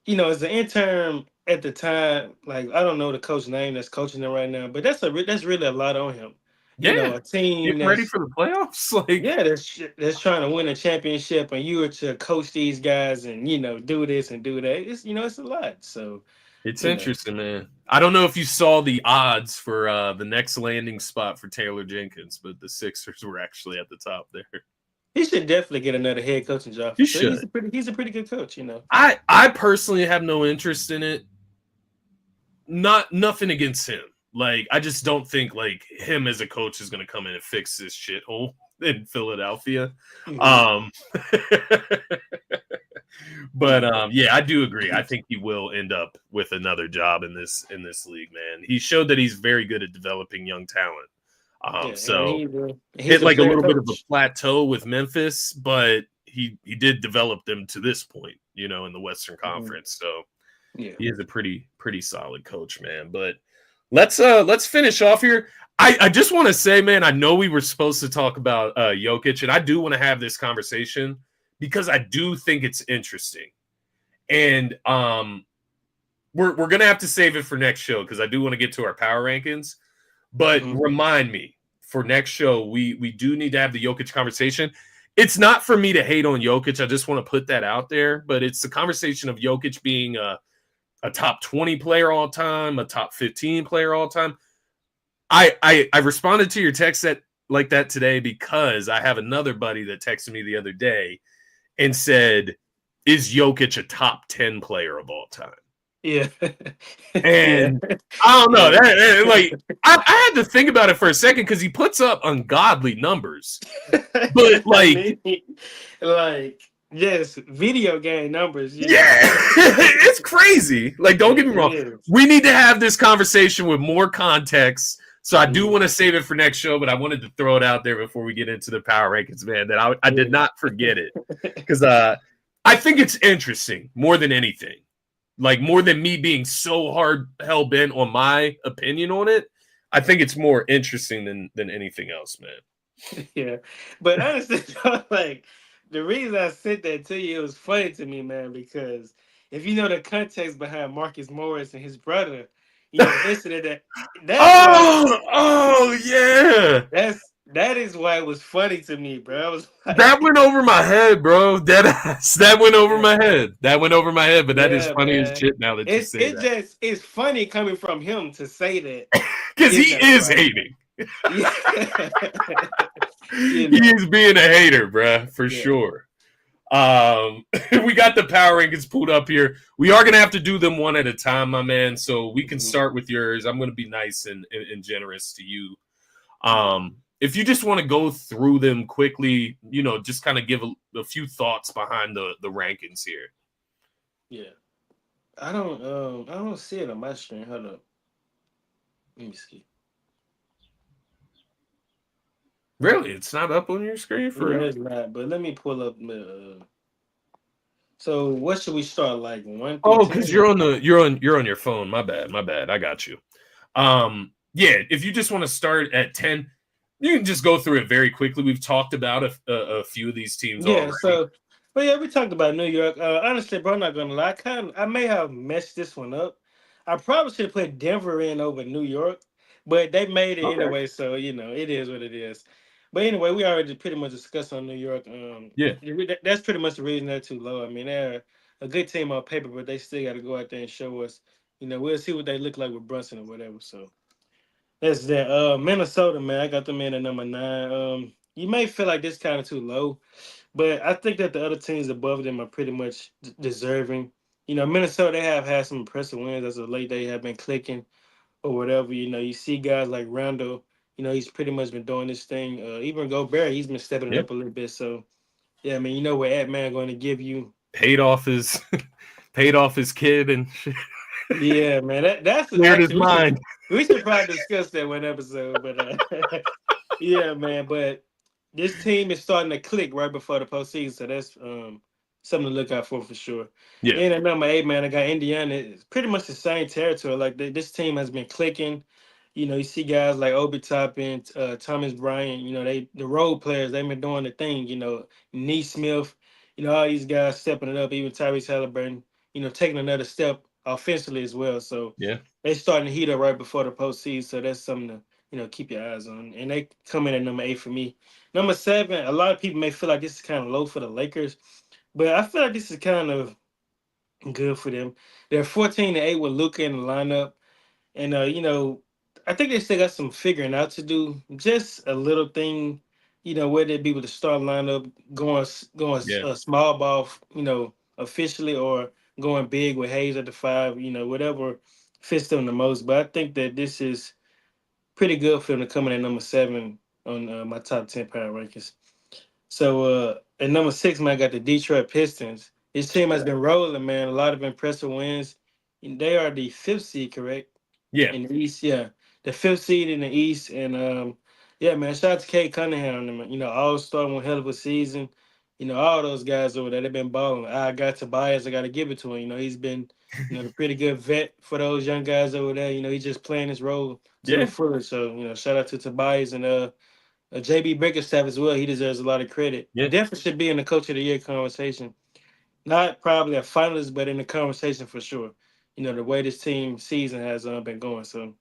as an intern at the time, like I don't know the coach name that's coaching them right now, but that's really a lot on him. A team that's ready for the playoffs. Like that's trying to win a championship, and you were to coach these guys and do this and do that. It's it's a lot. So it's interesting, man. I don't know if you saw the odds for the next landing spot for Taylor Jenkins, but the Sixers were actually at the top there. He should definitely get another head coaching job. He should. He's a pretty good coach, I personally have no interest in it. Nothing against him. Like, I just don't think like him as a coach is going to come in and fix this shithole in Philadelphia. But I do agree. I think he will end up with another job in this league, man. He showed that he's very good at developing young talent. So hit like a little bit of a plateau with Memphis, but he did develop them to this point, in the Western Conference. So he is a pretty solid coach, man. But let's finish off here. I just want to say, man, I know we were supposed to talk about Jokic, and I do want to have this conversation because I do think it's interesting. And we're gonna have to save it for next show because I do want to get to our power rankings. But remind me for next show, we do need to have the Jokic conversation. It's not for me to hate on Jokic. I just want to put that out there. But it's the conversation of Jokic being a top 20 player all time, a top 15 player all time. I responded to your text like that today because I have another buddy that texted me the other day and said, is Jokic a top 10 player of all time? Yeah. And I don't know. I had to think about it for a second because he puts up ungodly numbers. But yes, video game numbers. Yeah, it's crazy. Like, don't get me wrong. We need to have this conversation with more context. So I do want to save it for next show, but I wanted to throw it out there before we get into the power rankings, man, that I did not forget it. Because I think it's interesting more than anything. Like, more than me being so hard hell-bent on my opinion on it, I think it's more interesting than anything else, man. Yeah. But honestly, like, the reason I sent that to you, it was funny to me, man, because if you know the context behind Marcus Morris and his brother, listen to that. Oh, yeah. That is why it was funny to me, bro. I was That like, went over my head, bro. That went over yeah, my head. That went over my head. But that is yeah, funny as man. shit. Now that you say that, It's funny coming from him to say that, because he is like, hating. yeah, He is being a hater, bruh, for yeah. sure. We got the power rankings pulled up here. We are gonna have to do them one at a time, my man. So we can Mhm. start with yours. I'm gonna be nice and generous to you. Yeah. If you just want to go through them quickly, just kind of give a few thoughts behind the rankings here. Yeah. I don't see it on my screen. Hold up. Let me see. Really, it's not up on your screen for Yeah, real? it's not, but let me pull up the so what should we start, like 1 through Oh, because 10? you're on your phone. My bad. My bad. I got you. Yeah, if you just want to start at 10, you can just go through it very quickly. We've talked about a few of these teams Yeah, already. so but yeah, we talked about New York. Honestly, bro, I'm not gonna lie. I may have messed this one up. I probably should have put Denver in over New York, but they made it Okay. anyway, so it is what it is. But anyway, we already pretty much discussed on New York. Yeah. That's pretty much the reason they're too low. I mean, they're a good team on paper, but they still got to go out there and show us. We'll see what they look like with Brunson or whatever. So that's that. Minnesota, man, I got them in at number 9. You may feel like this kind of too low, but I think that the other teams above them are pretty much deserving. Minnesota, they have had some impressive wins as of late. They have been clicking or whatever. You see guys like Rondo. He's pretty much been doing this thing. Even Gobert, he's been stepping it Yeah. up a little bit. So yeah, I mean, what Ant Man going to give you. Paid off his paid off his kid and Yeah, man, that's cleared his actually mind. we should probably discuss that one episode. But yeah, man, but this team is starting to click right before the postseason, so that's something to look out for sure. Yeah. Then at number 8, man, I got Indiana. It's pretty much the same territory. Like this team has been clicking. You see guys like Obi Toppin, Thomas Bryant. The role players. They've been doing the thing. Neesmith. All these guys stepping it up. Even Tyrese Halliburton. Taking another step offensively as well. So Yeah. they starting to heat up right before the postseason. So that's something to keep your eyes on. And they come in at number 8 for me. Number 7, a lot of people may feel like this is kind of low for the Lakers, but I feel like this is kind of good for them. They're 14-8 with Luka in the lineup. And I think they still got some figuring out to do. Just a little thing, whether it be with the start lineup, going Yeah. small ball, officially, or going big with Hayes at the 5, whatever fits them the most. But I think that this is pretty good for them to come in at number 7 on my top 10 power rankings. So at number 6, man, I got the Detroit Pistons. This team has been rolling, man. A lot of impressive wins. And they are the 5th seed, correct? Yeah. In the East, yeah, the 5th seed in the East, and yeah, man, shout out to Kate Cunningham, man. All star, one hell of a season. All those guys over there, they've been balling. I got Tobias, I got to give it to him. He's been, a pretty good vet for those young guys over there. He's just playing his role to the Yeah. fullest. So, shout out to Tobias and JB Bickerstaff as well. He deserves a lot of credit. Yeah. Definitely should be in the Coach of the Year conversation. Not probably a finalist, but in the conversation for sure. The way this team season has been going. So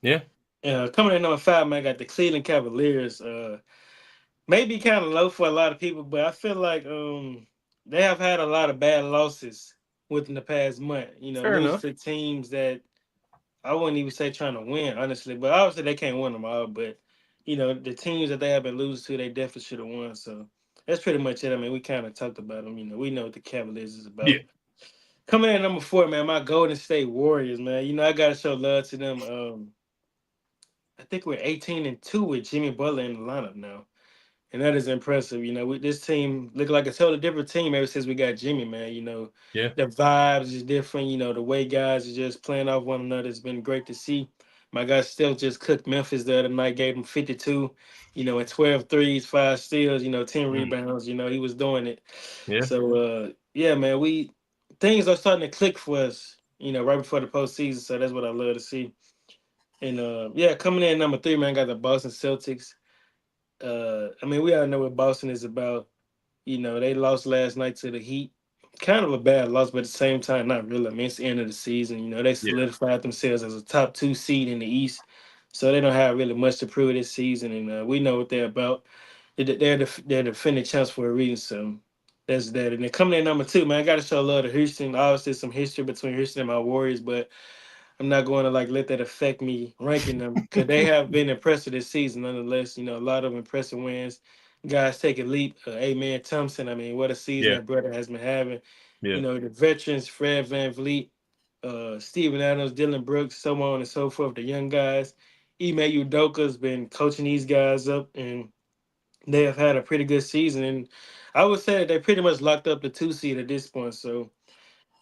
Yeah. coming in number 5, man, I got the Cleveland Cavaliers. Maybe kind of low for a lot of people, but I feel like they have had a lot of bad losses within the past month. Fair Losing enough. to teams that I wouldn't even say trying to win, honestly. But obviously they can't win them all. But the teams that they have been losing to, they definitely should have won. So that's pretty much it. I mean, we kind of talked about them. We know what the Cavaliers is Yeah. about. Coming in at number 4, man, my Golden State Warriors, man. I gotta show love to them. I think we're 18-2 with Jimmy Butler in the lineup now. And that is impressive. This team look like a totally different team ever since we got Jimmy, man. Yeah. The vibes is different. The way guys are just playing off one another has been great to see. My guy still just cooked Memphis the other night, gave him 52, and 12 threes, 5 steals, 10 Mm. rebounds. He was doing it. Yeah. So, yeah, man, things are starting to click for us, right before the postseason. So that's what I love to see. And, yeah, coming in at number 3, man, got the Boston Celtics. I mean, we all know what Boston is about. They lost last night to the Heat. Kind of a bad loss, but at the same time, not really. I mean, it's the end of the season. They Yeah. solidified themselves as a top 2 seed in the East. so they don't have really much to prove this season, and we know what they're about. They're defending champs for a reason, so that's that. And then coming in number two, man, I got to show love to Houston. Obviously, some history between Houston and my Warriors, but I'm not going to like let that affect me ranking them because they have been impressive this season. Nonetheless, a lot of impressive wins. Guys take a leap. Amen Thompson. I mean, what a season Yeah. that brother has been having. Yeah. The veterans, Fred Van Vliet, Steven Adams, Dylan Brooks, so on and so forth. The young guys. Ime Udoka's been coaching these guys up, and they have had a pretty good season. And I would say that they pretty much locked up the 2 seed at this point. So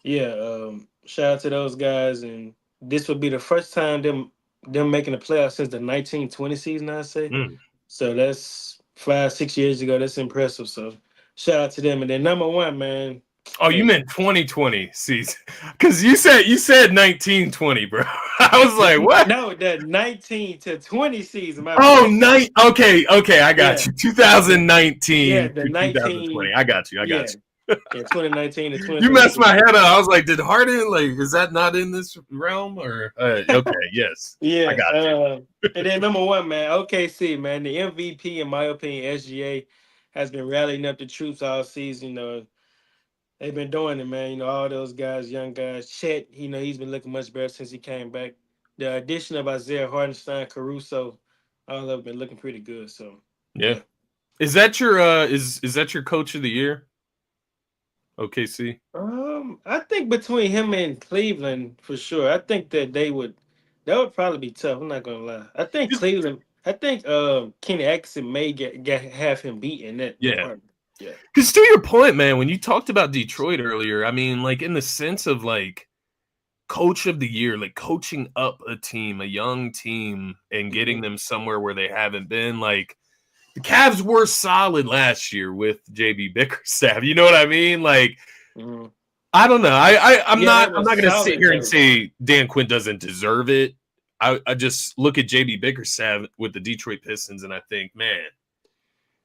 yeah, shout out to those guys. And this would be the first time them making the playoffs since the 1920 season, I say. Mm. So that's 5-6 years ago. That's impressive. So shout out to them. And then number one, man. Oh, you meant 2020 season? Because you said 1920, bro. I was like, what? No, the 19 to 20 season. Okay, I got you. 2019 Yeah, to the 19. 2020. I got you. Yeah, 2019 to 2020. You messed my head up. I was like, did Harden, is that not in this realm? Or okay, yes. Yeah, I got you. And then number one, man, OKC, man, the MVP, in my opinion, SGA has been rallying up the troops all season. They've been doing it, man. All those guys, young guys. Chet, he's been looking much better since he came back. The addition of Isaiah Hardenstein, Caruso, all of them been looking pretty good. So yeah. Is that your is that your coach of the year? OKC? I think between him and Cleveland, for sure. I think that that would probably be tough. I'm not gonna lie. I think Cleveland. I think Kenny Atkinson may have him beat in that department. Yeah. Because to your point, man, when you talked about Detroit earlier, I mean, in the sense of coach of the year, coaching up a team, a young team, and getting them somewhere where they haven't been, the Cavs were solid last year with JB Bickerstaff. You know what I mean? I don't know. I'm not going to sit here and say Dan Quinn doesn't deserve it. I just look at JB Bickerstaff with the Detroit Pistons, and I think, man,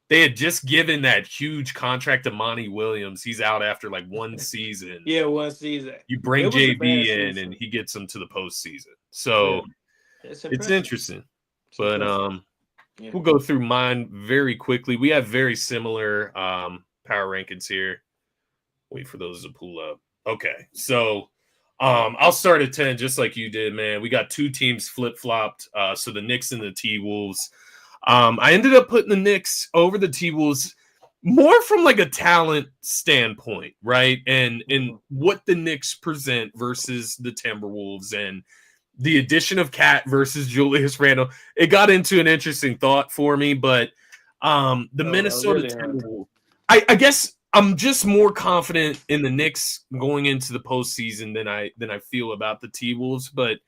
they had just given that huge contract to Monty Williams. He's out after one season. Yeah, 1 season. You bring JB in, and he gets them to the postseason. So it's interesting. But we'll go through mine very quickly. We have very similar power rankings here. Wait for those to pull up. Okay, so I'll start at 10, just like you did, man. We got 2 teams flip-flopped. So the Knicks and the T-Wolves. I ended up putting the Knicks over the T-Wolves more from a talent standpoint, right? And what the Knicks present versus the Timberwolves and the addition of Cat versus Julius Randle. It got into an interesting thought for me, but the Minnesota Timberwolves, I guess I'm just more confident in the Knicks going into the postseason than I feel about the T-Wolves, but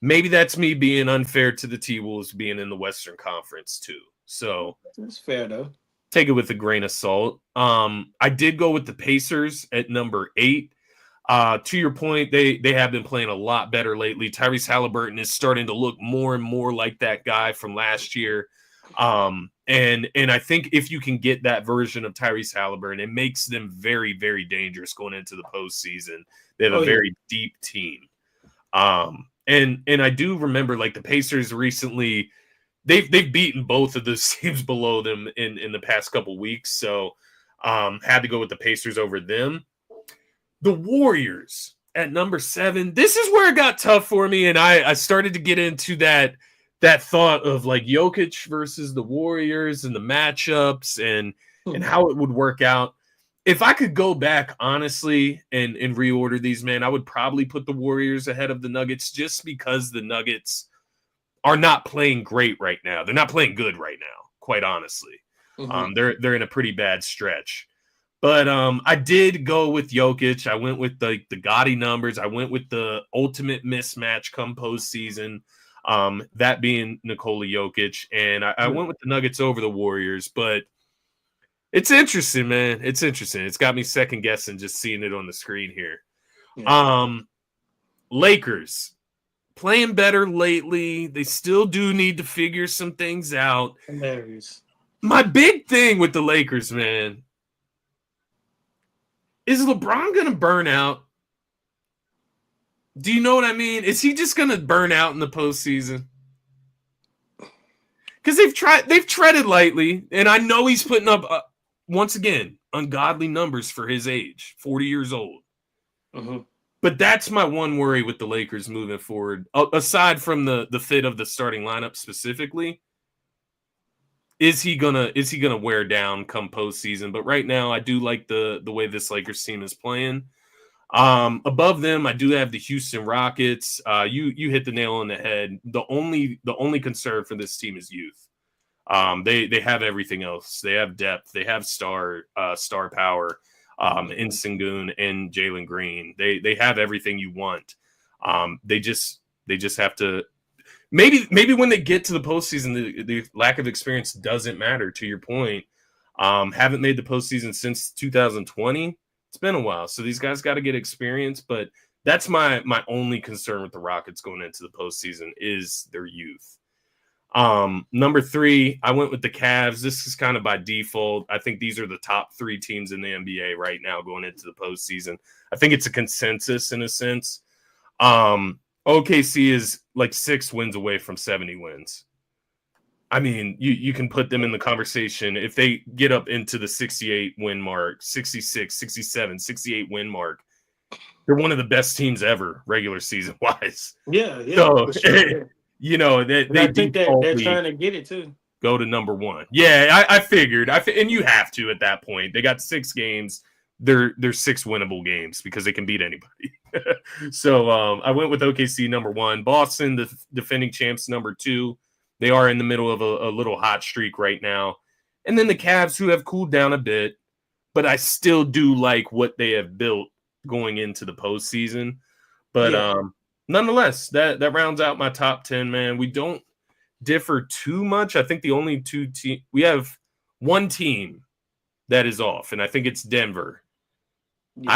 maybe that's me being unfair to the T-Wolves being in the Western Conference too. So that's fair though. Take it with a grain of salt. I did go with the Pacers at number 8. To your point, they have been playing a lot better lately. Tyrese Halliburton is starting to look more and more like that guy from last year. And I think if you can get that version of Tyrese Halliburton, it makes them very, very dangerous going into the postseason. They have a very deep team. And I do remember the Pacers recently, they've beaten both of the teams below them in the past couple weeks. So had to go with the Pacers over them. The Warriors at number 7. This is where it got tough for me, and I started to get into that thought of Jokic versus the Warriors and the matchups and how it would work out. If I could go back, honestly, and reorder these, man, I would probably put the Warriors ahead of the Nuggets just because the Nuggets are not playing great right now. They're not playing good right now, quite honestly. Mm-hmm. They're in a pretty bad stretch. But I did go with Jokic. I went with the gaudy numbers. I went with the ultimate mismatch come postseason, that being Nikola Jokic. And I went with the Nuggets over the Warriors, but it's interesting, man. It's interesting. It's got me second guessing just seeing it on the screen here. Yeah. Lakers playing better lately. They still do need to figure some things out. Hilarious. My big thing with the Lakers, man, is LeBron going to burn out? Do you know what I mean? Is he just going to burn out in the postseason? because they've treaded lightly, and I know he's putting up once again ungodly numbers for his age, 40 years old. Mm-hmm. But that's my one worry with the Lakers moving forward. Aside from the fit of the starting lineup specifically, is he gonna wear down come postseason? But right now, I do like the way this Lakers team is playing. Above them, I do have the Houston Rockets. You hit the nail on the head. The only concern for this team is youth. They have everything else. They have depth. They have star power. In Sengun and Jalen Green, they have everything you want. They just have to. Maybe when they get to the postseason, the lack of experience doesn't matter. To your point, haven't made the postseason since 2020. It's been a while, so these guys got to get experience. But that's my only concern with the Rockets going into the postseason is their youth. Number 3, I went with the Cavs. This is kind of by default. I think these are the top 3 teams in the NBA right now going into the postseason. I think it's a consensus in a sense. OKC is like 6 wins away from 70 wins. I mean, you can put them in the conversation. If they get up into the 68 win mark, 66, 67, 68 win mark, they're one of the best teams ever regular season wise. Yeah. So, sure. You know, they I think that they're trying to get it too. Go to number 1. Yeah, I figured. And you have to at that point. They got 6 games. They're 6 winnable games because they can beat anybody. So I went with OKC number 1. Boston, the defending champs, number 2. They are in the middle of a little hot streak right now. And then the Cavs, who have cooled down a bit, but I still do like what they have built going into the postseason. But nonetheless, that rounds out my top 10, man. We don't differ too much. I think the only 2 teams we have one team that is off, and I think it's Denver. Yeah.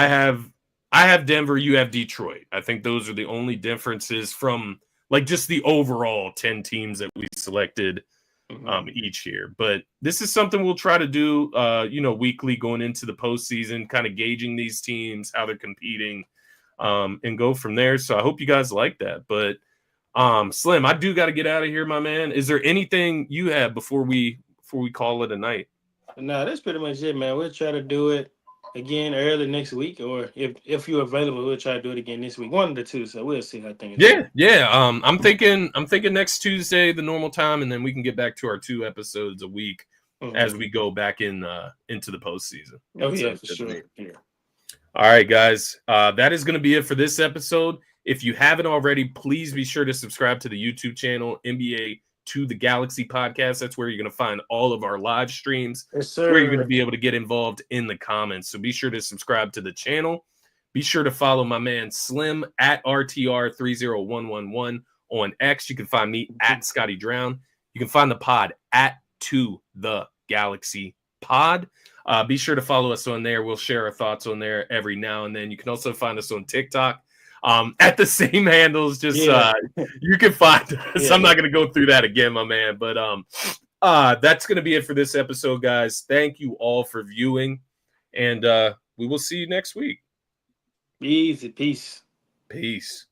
I have Denver, you have Detroit. I think those are the only differences from like just the overall 10 teams that we selected each year. But this is something we'll try to do weekly going into the postseason, kind of gauging these teams, how they're competing. And go from there. So I hope you guys like that. But Slim, I do got to get out of here, my man. Is there anything you have before we call it a night? No, that's pretty much it, man. We'll try to do it again early next week, or if you're available, we'll try to do it again this week. 1 of the 2, so we'll see how things go. Yeah. I'm thinking next Tuesday, the normal time, and then we can get back to our 2 episodes a week as we go back into the postseason. Oh, yeah, for sure. Yeah. All right, guys. That is going to be it for this episode. If you haven't already, please be sure to subscribe to the YouTube channel, NBA to the Galaxy podcast. That's where you're going to find all of our live streams. Yes, sir. Where you're going to be able to get involved in the comments. So be sure to subscribe to the channel. Be sure to follow my man Slim at RTR30111 on X. You can find me at Scotty Drown. You can find the pod at To The Galaxy Pod. Be sure to follow us on there. We'll share our thoughts on there every now and then. You can also find us on TikTok at the same handles. Just you can find us. Yeah. I'm not going to go through that again, my man. But that's going to be it for this episode, guys. Thank you all for viewing, and we will see you next week. Easy. Peace. Peace.